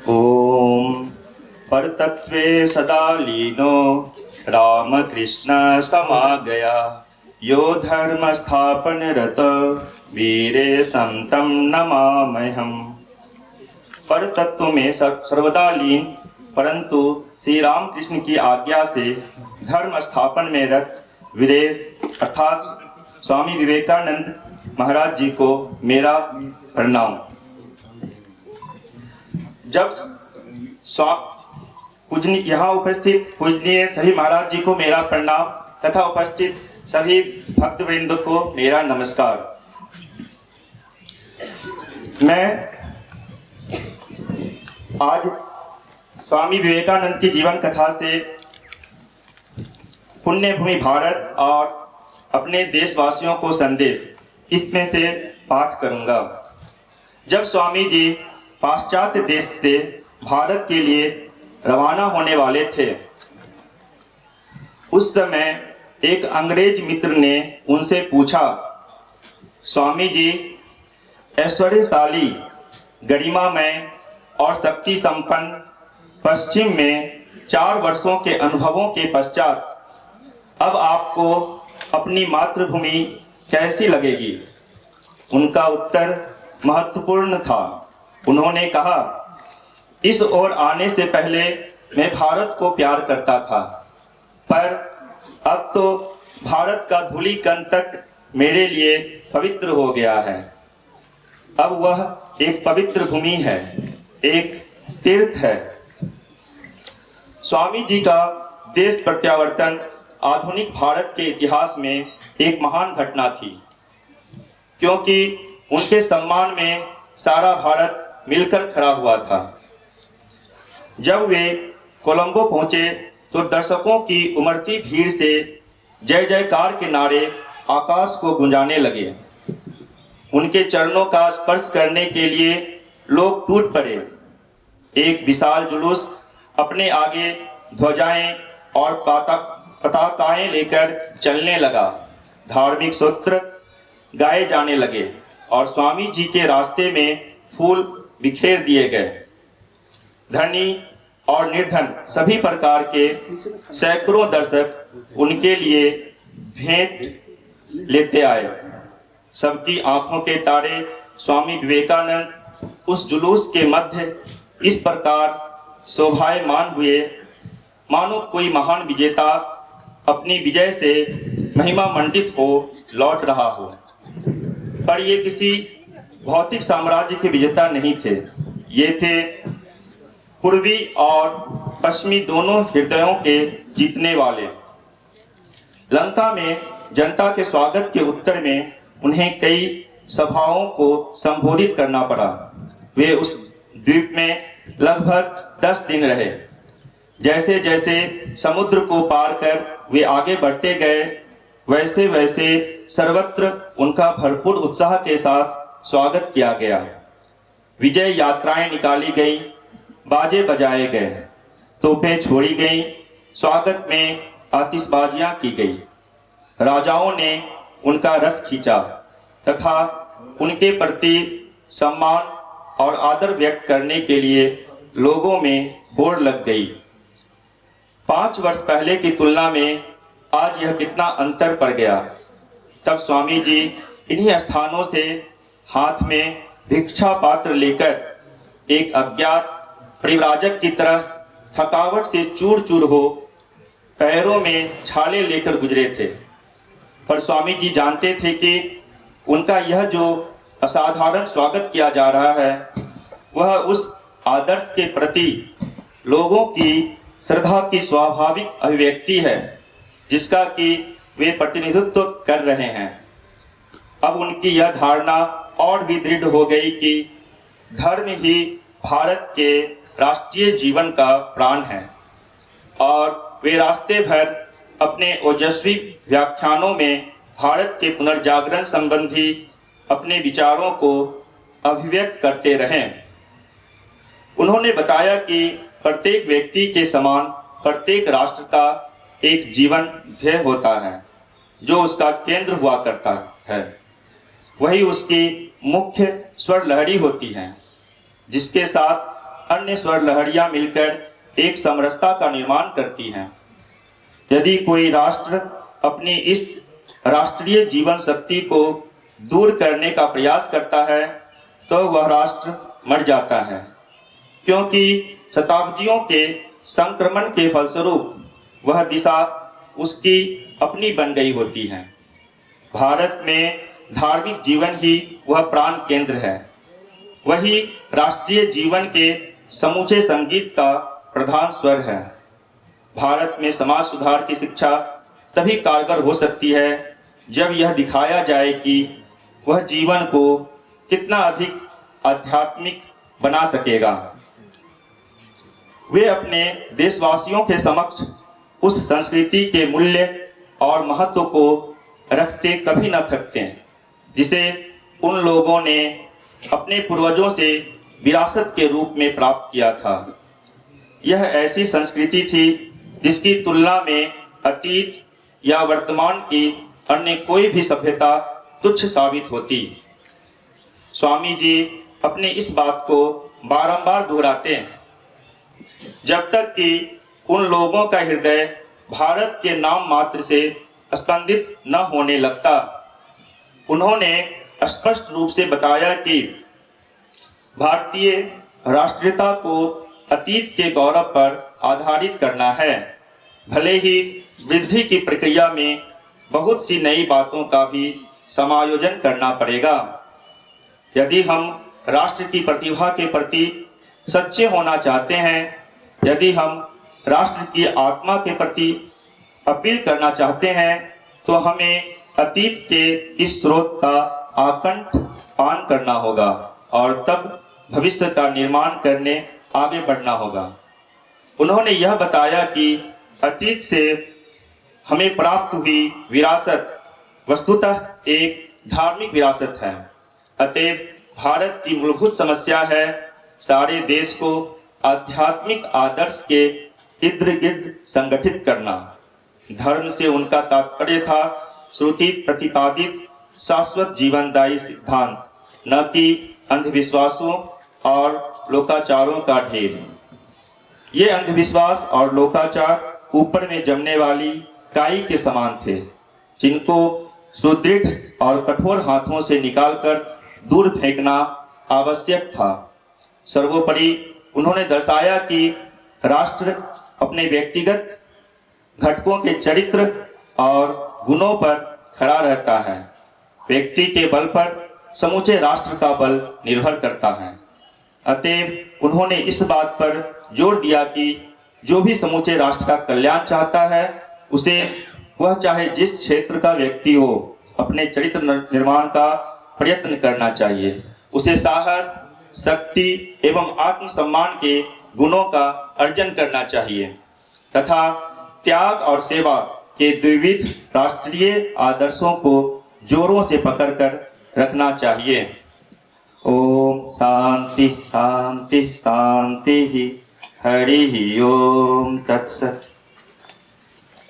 ओम परतत्वे सदा लीनो रामकृष्ण समागया यो धर्म स्थापन रत वीरे संतम नमामहम्। परतत्व में सर्वदा लीन परंतु श्री रामकृष्ण की आज्ञा से धर्म स्थापन में रत वीरेश अर्थात स्वामी विवेकानंद महाराज जी को मेरा प्रणाम। जब यहाँ उपस्थित पूजनीय सभी महाराज जी को मेरा प्रणाम तथा उपस्थित सभी भक्तवृंद को मेरा नमस्कार। मैं आज स्वामी विवेकानंद की जीवन कथा से पुण्य भूमि भारत और अपने देशवासियों को संदेश इसमें से पाठ करूंगा। जब स्वामी जी पाश्चात्य देश से भारत के लिए रवाना होने वाले थे, उस समय एक अंग्रेज मित्र ने उनसे पूछा, स्वामी जी, ऐश्वर्यशाली, गरिमामय और शक्ति संपन्न पश्चिम में 4 वर्षों के अनुभवों के पश्चात अब आपको अपनी मातृभूमि कैसी लगेगी? उनका उत्तर महत्वपूर्ण था। उन्होंने कहा, इस ओर आने से पहले मैं भारत को प्यार करता था, पर अब तो भारत का धूली कण तक मेरे लिए पवित्र हो गया है। अब वह एक पवित्र भूमि है, एक तीर्थ है। स्वामी जी का देश प्रत्यावर्तन आधुनिक भारत के इतिहास में एक महान घटना थी, क्योंकि उनके सम्मान में सारा भारत मिलकर खड़ा हुआ था। जब वे कोलंबो पहुंचे तो दर्शकों की उमड़ती भीड़ से जय जयकार के नारे आकाश को गुंजाने लगे। उनके चरणों का स्पर्श करने के लिए लोग टूट पड़े। एक विशाल जुलूस अपने आगे ध्वजाएं और पताकाएं लेकर चलने लगा। धार्मिक सूत्र गाए जाने लगे और स्वामी जी के रास्ते में फूल बिखेर दिए गए। धनी और निर्धन सभी प्रकार के सैकड़ों दर्शक उनके लिए भेंट लेते आए। सबकी आंखों के तारे स्वामी विवेकानंद उस जुलूस के मध्य इस प्रकार शोभायमान हुए मानो कोई महान विजेता अपनी विजय से महिमा मंडित हो लौट रहा हो। पर ये किसी भौतिक साम्राज्य के विजेता नहीं थे, ये थे पूर्वी और पश्चिमी दोनों हृदयों के जीतने वाले। लंका में जनता के स्वागत के उत्तर में उन्हें कई सभाओं को संबोधित करना पड़ा। वे उस द्वीप में लगभग 10 दिन रहे। जैसे जैसे समुद्र को पार कर वे आगे बढ़ते गए, वैसे वैसे सर्वत्र उनका भरपूर उत्साह के साथ स्वागत किया गया। विजय यात्राएं निकाली गई, बाजे बजाए गए, तोपें छोड़ी गईं, स्वागत में आतिशबाजियां की गई। राजाओं ने उनका रथ खींचा तथा उनके प्रति सम्मान और आदर व्यक्त करने के लिए लोगों में होड़ लग गई। 5 वर्ष पहले की तुलना में आज यह कितना अंतर पड़ गया। तब स्वामी जी इन्हीं स्थानों से हाथ में भिक्षा पात्र लेकर एक अज्ञात परिव्राजक की तरह थकावट से चूर चूर हो पैरों में छाले लेकर गुजरे थे। पर स्वामी जी जानते थे कि उनका यह जो असाधारण स्वागत किया जा रहा है, वह उस आदर्श के प्रति लोगों की श्रद्धा की स्वाभाविक अभिव्यक्ति है, जिसका कि वे प्रतिनिधित्व कर रहे हैं। अब उनकी यह धारणा और भी दृढ़ हो गई कि धर्म ही भारत के राष्ट्रीय जीवन का प्राण है, और वे रास्ते भर अपने ओजस्वी व्याख्यानों में भारत के पुनर्जागरण संबंधी अपने विचारों को अभिव्यक्त करते रहे। उन्होंने बताया कि प्रत्येक व्यक्ति के समान प्रत्येक राष्ट्र का एक जीवन ध्येय होता है, जो उसका केंद्र हुआ करता है। वही उसकी मुख्य स्वर लहरी होती है, जिसके साथ अन्य स्वर लहरियां मिलकर एक समरसता का निर्माण करती हैं। यदि कोई राष्ट्र अपनी इस राष्ट्रीय जीवन शक्ति को दूर करने का प्रयास करता है तो वह राष्ट्र मर जाता है, क्योंकि शताब्दियों के संक्रमण के फलस्वरूप वह दिशा उसकी अपनी बन गई होती है। भारत में धार्मिक जीवन ही वह प्राण केंद्र है। वही राष्ट्रीय जीवन के समूचे संगीत का प्रधान स्वर है। भारत में समाज सुधार की शिक्षा तभी कारगर हो सकती है जब यह दिखाया जाए कि वह जीवन को कितना अधिक आध्यात्मिक बना सकेगा। वे अपने देशवासियों के समक्ष उस संस्कृति के मूल्य और महत्व को रखते कभी न थकते जिसे उन लोगों ने अपने पूर्वजों से विरासत के रूप में प्राप्त किया था। यह ऐसी संस्कृति थी जिसकी तुलना में अतीत या वर्तमान की अन्य कोई भी सभ्यता तुच्छ साबित होती। स्वामी जी अपने इस बात को बारंबार दोहराते हैं जब तक कि उन लोगों का हृदय भारत के नाम मात्र से स्पंदित न होने लगता। उन्होंने स्पष्ट रूप से बताया कि भारतीय राष्ट्रीयता को अतीत के गौरव पर आधारित करना है। भले ही वृद्धि की प्रक्रिया में बहुत सी नई बातों का भी समायोजन करना पड़ेगा। यदि हम राष्ट्र की प्रतिभा के प्रति सच्चे होना चाहते हैं, यदि हम राष्ट्र की आत्मा के प्रति अपील करना चाहते हैं, तो हमें अतीत के इस स्रोत का आकंठ पान करना होगा और तब भविष्य का निर्माण करने आगे बढ़ना होगा। उन्होंने यह बताया कि अतीत से हमें प्राप्त हुई विरासत वस्तुतः एक धार्मिक विरासत है। अतएव भारत की मूलभूत समस्या है सारे देश को आध्यात्मिक आदर्श के इर्द गिर्द संगठित करना। धर्म से उनका तात्पर्य था श्रुति प्रतिपादित शाश्वत जीवनदायी सिद्धांत, न कि अंधविश्वासों और लोकाचारों का ढेर। ये अंधविश्वास और लोकाचार ऊपर में जमने वाली काई के समान थे, जिनको सुदृढ़ और कठोर हाथों से निकालकर दूर फेंकना आवश्यक था। सर्वोपरि उन्होंने दर्शाया कि राष्ट्र अपने व्यक्तिगत घटकों के चरित्र और गुणों पर खड़ा रहता है। व्यक्ति के बल पर समूचे राष्ट्र का बल निर्भर करता है। अतएव उन्होंने इस बात पर जोर दिया कि जो भी समूचे राष्ट्र का कल्याण चाहता है, उसे वह चाहे जिस क्षेत्र का व्यक्ति हो, अपने चरित्र निर्माण का प्रयत्न करना चाहिए। उसे साहस, शक्ति एवं आत्मसम्मान के गुणों का अर्जन करना चाहिए तथा त्याग और सेवा के द्विविध राष्ट्रीय आदर्शों को जोरों से पकड़कर रखना चाहिए। ओम शांति शांति शांति। हरि ओम तत्सत।